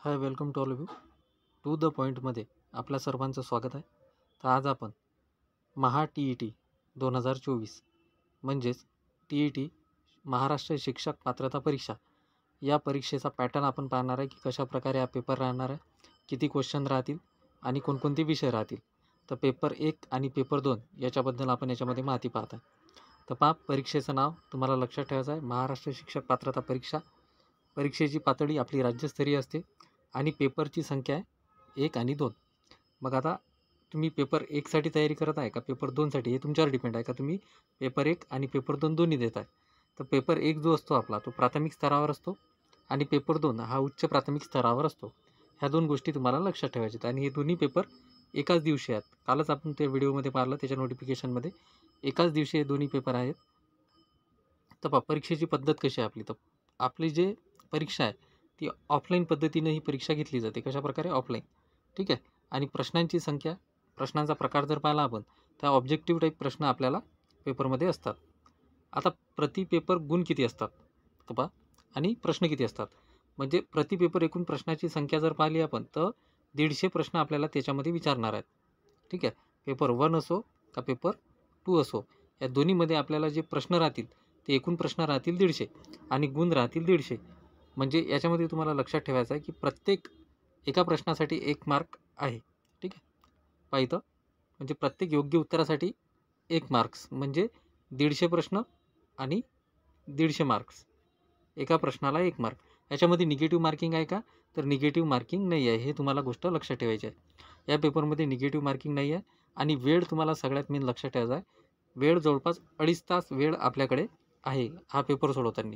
High, welcome to all of you. To the पॉईंटमध्ये आपल्या सर्वांचं स्वागत आहे. तर आज आपण TET 2024 म्हणजेच TET महाराष्ट्र शिक्षक पात्रता परीक्षा या परीक्षेचा पॅटर्न आपण पाहणार आहे की कशाप्रकारे हा पेपर राहणार आहे, किती क्वेश्चन राहतील आणि कोणकोणते विषय राहतील. तर पेपर 1 आणि पेपर 2 याच्याबद्दल आपण याच्यामध्ये माहिती पाहत आहे. तर पहा, परीक्षेचं नाव तुम्हाला लक्षात ठेवायचं आहे, महाराष्ट्र शिक्षक पात्रता परीक्षा. परीक्षेची पातळी आपली राज्यस्तरीय असते आणि पेपरची संख्या आहे 1 आणि 2. मग आता तुम्ही पेपर 1साठी तयारी करत आहे का पेपर 2साठी, हे तुमच्यावर डिपेंड आहे का तुम्ही पेपर 1 आणि पेपर 2 दोन्ही देत आहे. तर पेपर 1 जो असतो आपला तो प्राथमिक स्तरावर असतो आणि पेपर 2 हा उच्च प्राथमिक स्तरावर असतो. ह्या दोन गोष्टी तुम्हाला लक्षात ठेवायच्यात आणि हे दोन्ही पेपर एकाच दिवशी आहेत. कालच आपण त्या व्हिडिओमध्ये पाहिलं, त्याच्या नोटिफिकेशनमध्ये एकाच दिवशी हे दोन्ही पेपर आहेत. तर परीक्षेची पद्धत कशी आहे आपली, तर आपली जे परीक्षा आहे ती ऑफलाईन पद्धतीने ही परीक्षा घेतली जाते. कशाप्रकारे? ऑफलाईन. ठीक आहे. आणि प्रश्नांची संख्या, प्रश्नांचा प्रकार जर पाहिला आपण तर ऑब्जेक्टिव्ह टाईप प्रश्न आपल्याला पेपरमध्ये असतात. आता प्रति पेपर गुण किती असतात तर पहा, आणि प्रश्न किती असतात. म्हणजे प्रति पेपर एकूण प्रश्नाची संख्या जर पाहिली आपण तर 150 प्रश्न आपल्याला त्याच्यामध्ये विचारणार आहेत. ठीक आहे. पेपर 1 असो का पेपर 2 असो, या दोन्हीमध्ये आपल्याला जे प्रश्न राहतील ते एकूण प्रश्न राहतील 150 आणि गुण राहतील 150. म्हणजे याच्यामध्ये तुम्हाला लक्षात ठेवायचं आहे की प्रत्येक एका प्रश्नासाठी 1 मार्क आहे. ठीक आहे. पहा इथं, म्हणजे प्रत्येक योग्य उत्तरासाठी 1 मार्क्स, म्हणजे 150 प्रश्न आणि 150 मार्क्स. एका प्रश्नाला 1 मार्क. याच्यामध्ये निगेटिव्ह मार्किंग आहे का, तर निगेटिव्ह मार्किंग नाही आहे. हे तुम्हाला गोष्ट लक्षात ठेवायची आहे. या पेपरमध्ये निगेटिव्ह मार्किंग नाही आहे. आणि वेळ तुम्हाला सगळ्यात मेन लक्षात ठेवायचा आहे, वेळ जवळपास 2.5 तास वेळ आपल्याकडे आहे हा पेपर सोडवताना.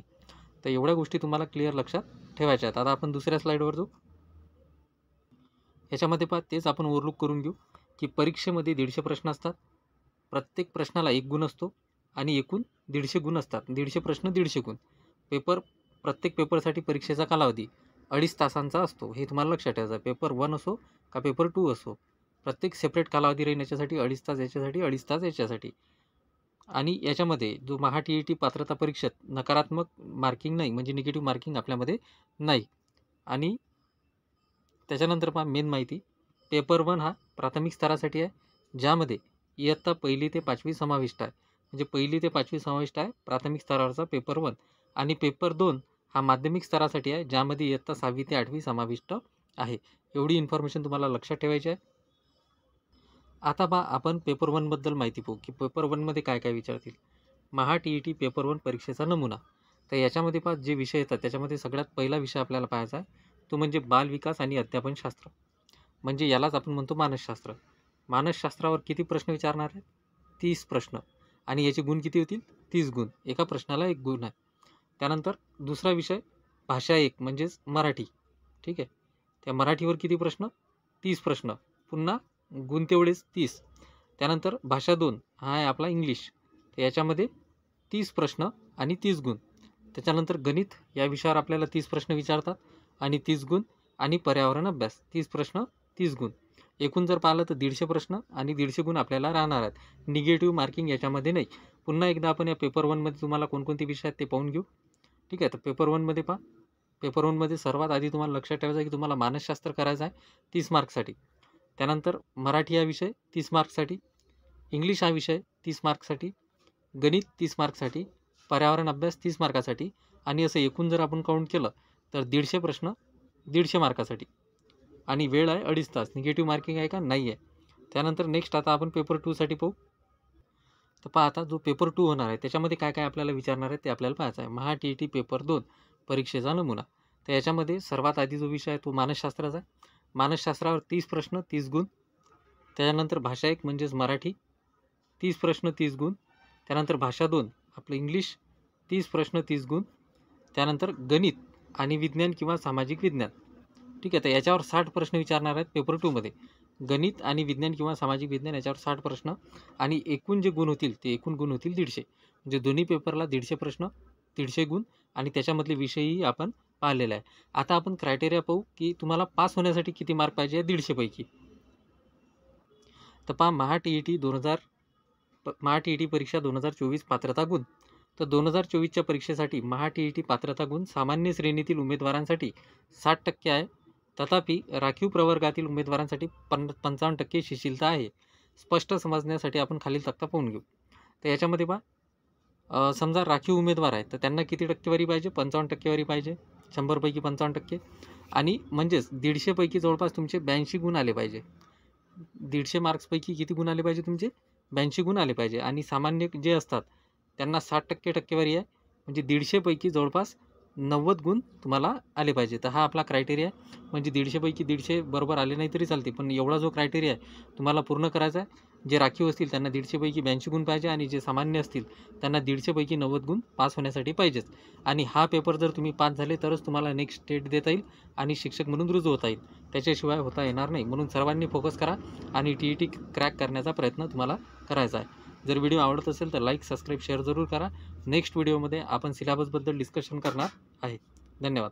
तर एवढ्या गोष्टी तुम्हाला क्लिअर लक्षात ठेवायच्या आहेत. आता आपण दुसऱ्या स्लाईडवर जाऊ. याच्यामध्ये पहा, तेच आपण ओव्हरलुक करून घेऊ की परीक्षेमध्ये 150 प्रश्न असतात. प्रत्येक प्रश्नाला 1 गुण असतो आणि एकूण 150 गुण असतात. 150 प्रश्न 150 गुण. प्रत्येक पेपरसाठी परीक्षेचा कालावधी 2.5 तासांचा असतो. हे तुम्हाला लक्षात ठेवायचं आहे. पेपर 1 असो का पेपर 2 असो, प्रत्येक सेपरेट कालावधी राहील. याच्यासाठी 2.5 तास, याच्यासाठी 2.5 तास, याच्यासाठी. आणि याच्यामध्ये जो TET पात्रता परीक्षेत नकारात्मक मार्किंग नाही, म्हणजे निगेटिव्ह मार्किंग आपल्यामध्ये नाही. आणि त्याच्यानंतर पहा मेन माहिती, पेपर 1 हा प्राथमिक स्तरासाठी आहे, ज्यामध्ये इयत्ता 1ली ते 5वी समाविष्ट आहे. म्हणजे 1ली ते 5वी समाविष्ट आहे प्राथमिक स्तरावरचा पेपर 1. आणि पेपर 2 हा माध्यमिक स्तरासाठी आहे, ज्यामध्ये इयत्ता 6वी ते 8वी समाविष्ट आहे. एवढी इन्फॉर्मेशन तुम्हाला लक्षात ठेवायची आहे. आता पहा, आपण पेपर 1 बद्दल माहिती पाहू की पेपर 1 मध्ये काय काय विचारतील. TET पेपर 1 परीक्षेचा नमुना. तर याच्यामध्ये पहा, जे विषय येतात त्याच्यामध्ये सगळ्यात पहिला विषय आपल्याला पाहायचा आहे तो म्हणजे बालविकास आणि अध्यापनशास्त्र, म्हणजे यालाच आपण म्हणतो मानसशास्त्र. मानसशास्त्रावर किती प्रश्न विचारणार आहेत? 30 प्रश्न. आणि याचे गुण किती होतील? 30 गुण. एका प्रश्नाला 1 गुण आहे. त्यानंतर दुसरा विषय भाषा 1 म्हणजेच मराठी. ठीक आहे. त्या मराठीवर किती प्रश्न? 30 प्रश्न. पुन्हा गुण तेवढेच 30. त्यानंतर भाषा 2 हा आहे आपला इंग्लिश. तर याच्यामध्ये 30 प्रश्न आणि 30 गुण. त्याच्यानंतर गणित या विषयावर आपल्याला 30 प्रश्न विचारतात आणि 30 गुण. आणि पर्यावरण अभ्यास 30 प्रश्न 30 गुण. एकूण जर पाहिलं तर 150 प्रश्न आणि 150 गुण आपल्याला राहणार आहेत. निगेटिव्ह मार्किंग याच्यामध्ये नाही. पुन्हा एकदा आपण या पेपर 1 मध्ये तुम्हाला कोणकोणते विषय आहेत ते पाहून घेऊ. ठीक आहे. तर पेपर 1 मध्ये पहा, पेपर 1 मध्ये सर्वात आधी तुम्हाला लक्षात ठेवायचं आहे की तुम्हाला मानसशास्त्र करायचं आहे 30 मार्क्ससाठी. त्यानंतर मराठी हा विषय 30 मार्क्ससाठी, इंग्लिश हा विषय 30 मार्क्ससाठी, गणित 30 मार्क्ससाठी, पर्यावरण अभ्यास 30 मार्कासाठी. आणि असं एकूण जर आपण काउंट केलं तर 150 प्रश्न 150 मार्कासाठी. आणि वेळ आहे 2.5 तास. निगेटिव्ह मार्किंग आहे का? नाही आहे. त्यानंतर नेक्स्ट आता आपण पेपर 2 साठी पाहू. तर पहा, आता जो पेपर 2 होणार आहे त्याच्यामध्ये काय काय आपल्याला विचारणार आहे ते आपल्याला पाहायचं आहे. TET पेपर 2 परीक्षेचा नमुना. तर याच्यामध्ये सर्वात आधी जो विषय आहे तो मानसशास्त्राचा आहे. मानसशास्त्रावर 30 प्रश्न 30 गुण. त्याच्यानंतर भाषा 1 म्हणजेच मराठी 30 प्रश्न 30 गुण. त्यानंतर भाषा 2 आपलं इंग्लिश 30 प्रश्न 30 गुण. त्यानंतर गणित आणि विज्ञान किंवा सामाजिक विज्ञान. ठीक आहे. तर याच्यावर 60 प्रश्न विचारणार आहेत पेपर 2 मध्ये. गणित आणि विज्ञान किंवा सामाजिक विज्ञान याच्यावर 60 प्रश्न. आणि एकूण जे गुण होतील ते एकूण गुण होतील 150. म्हणजे दोन्ही पेपरला 150 प्रश्न 150 गुण. आणि त्याच्यामधले विषयही आपण पाहिलेला आहे. आता आपण क्रायटेरिया पाहू की तुम्हाला पास होण्यासाठी किती मार्क पाहिजे या 150 पैकी. तर पहा, TET परीक्षा 2024 पात्रता गुण. तर 2024च्या परीक्षेसाठी TET पात्रता गुण सामान्य श्रेणीतील उमेदवारांसाठी 60% आहे. तथापि राखीव प्रवर्गातील उमेदवारांसाठी 55% शिथिलता आहे. स्पष्ट समजण्यासाठी आपण खालील तक्ता पाहून घेऊ. तर याच्यामध्ये पहा, समजा राखीव उमेदवार आहे तर त्यांना किती टक्केवारी पाहिजे? 55 टक्केवारी पाहिजे. 100 पैकी 55% आणि म्हणजेच 150 पैकी जवळपास तुमचे 82 गुण आले पाहिजे. 150 मार्क्सपैकी किती गुण आले पाहिजे तुमचे? 82 गुण आले पाहिजे. आणि सामान्य जे असतात त्यांना 60% टक्केवारी आहे, म्हणजे 150 पैकी जवळपास 90 गुण तुम्हाला आले पाहिजे. तर हा आपला क्रायटेरिया आहे. म्हणजे 150 पैकी 150 बरोबर आले नाही तरी चालते, पण एवढा जो क्रायटेरिया आहे तुम्हाला पूर्ण करायचा आहे. जे राखीव असतील त्यांना 150 पैकी 82 गुण पाहिजे आणि जे सामान्य असतील त्यांना 150 पैकी 90 गुण पास होण्यासाठी पाहिजेत. आणि हा पेपर जर तुम्ही पास झाले तरच तुम्हाला नेक्स्ट स्टेट देता येईल आणि शिक्षक म्हणून रुजू होता येईल. त्याच्याशिवाय होता येणार नाही. म्हणून सर्वांनी फोकस करा आणि TET क्रॅक करण्याचा प्रयत्न तुम्हाला करायचा आहे. जर व्हिडिओ आवडत असेल तर लाईक, सबस्क्राईब, शेअर जरूर करा. नेक्स्ट व्हिडिओमध्ये आपण सिलेबसबद्दल डिस्कशन करणार आहे. धन्यवाद.